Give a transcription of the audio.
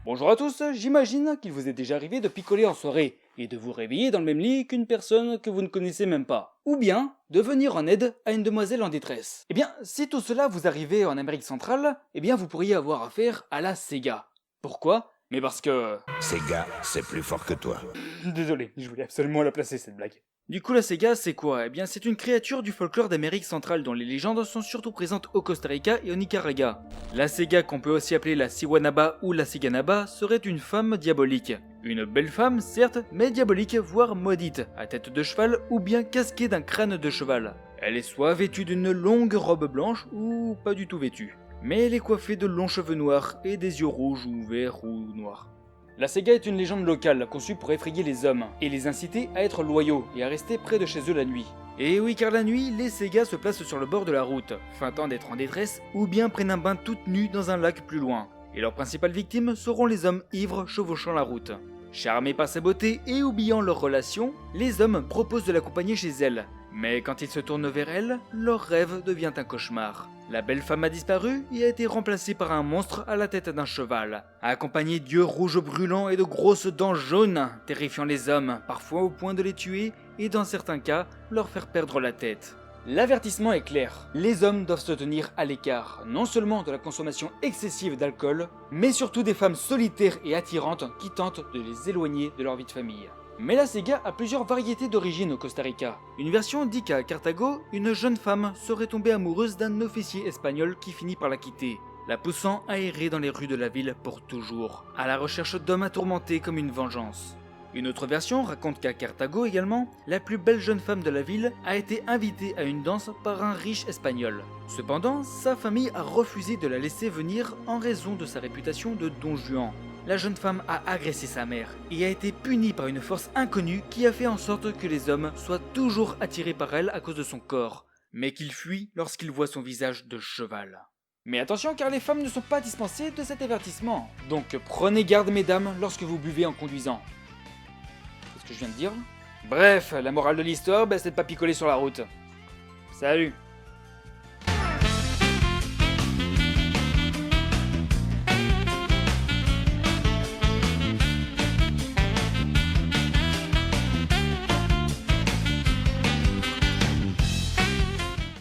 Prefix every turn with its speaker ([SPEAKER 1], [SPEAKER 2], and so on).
[SPEAKER 1] Bonjour à tous, j'imagine qu'il vous est déjà arrivé de picoler en soirée et de vous réveiller dans le même lit qu'une personne que vous ne connaissez même pas. Ou bien de venir en aide à une demoiselle en détresse. Eh bien, si tout cela vous arrivait en Amérique centrale, eh bien vous pourriez avoir affaire à la Sega. Pourquoi? Mais parce que...
[SPEAKER 2] Sega, c'est plus fort que toi.
[SPEAKER 1] Désolé, je voulais absolument la placer cette blague. Du coup la Sega c'est quoi? Eh bien c'est une créature du folklore d'Amérique centrale dont les légendes sont surtout présentes au Costa Rica et au Nicaragua. La Sega, qu'on peut aussi appeler la Siwanaba ou la Siganaba, serait une femme diabolique. Une belle femme certes, mais diabolique voire maudite, à tête de cheval ou bien casquée d'un crâne de cheval. Elle est soit vêtue d'une longue robe blanche ou pas du tout vêtue. Mais elle est coiffée de longs cheveux noirs et des yeux rouges ou verts ou noirs. La Sega est une légende locale conçue pour effrayer les hommes et les inciter à être loyaux et à rester près de chez eux la nuit. Et oui, car la nuit, les Segas se placent sur le bord de la route, feintant d'être en détresse ou bien prennent un bain toutes nues dans un lac plus loin. Et leurs principales victimes seront les hommes ivres chevauchant la route. Charmés par sa beauté et oubliant leur relation, les hommes proposent de l'accompagner chez elles. Mais quand ils se tournent vers elle, leur rêve devient un cauchemar. La belle femme a disparu et a été remplacée par un monstre à la tête d'un cheval, accompagné d'yeux rouges brûlants et de grosses dents jaunes, terrifiant les hommes, parfois au point de les tuer et dans certains cas, leur faire perdre la tête. L'avertissement est clair, les hommes doivent se tenir à l'écart, non seulement de la consommation excessive d'alcool, mais surtout des femmes solitaires et attirantes qui tentent de les éloigner de leur vie de famille. Mais la Sega a plusieurs variétés d'origine au Costa Rica. Une version dit qu'à Cartago, une jeune femme serait tombée amoureuse d'un officier espagnol qui finit par la quitter, la poussant à errer dans les rues de la ville pour toujours, à la recherche d'hommes à tourmenter comme une vengeance. Une autre version raconte qu'à Cartago également, la plus belle jeune femme de la ville a été invitée à une danse par un riche espagnol. Cependant, sa famille a refusé de la laisser venir en raison de sa réputation de Don Juan. La jeune femme a agressé sa mère et a été punie par une force inconnue qui a fait en sorte que les hommes soient toujours attirés par elle à cause de son corps, mais qu'ils fuient lorsqu'ils voient son visage de cheval. Mais attention car les femmes ne sont pas dispensées de cet avertissement, donc prenez garde mesdames lorsque vous buvez en conduisant. C'est ce que je viens de dire. Bref, la morale de l'histoire, c'est de pas picoler sur la route. Salut!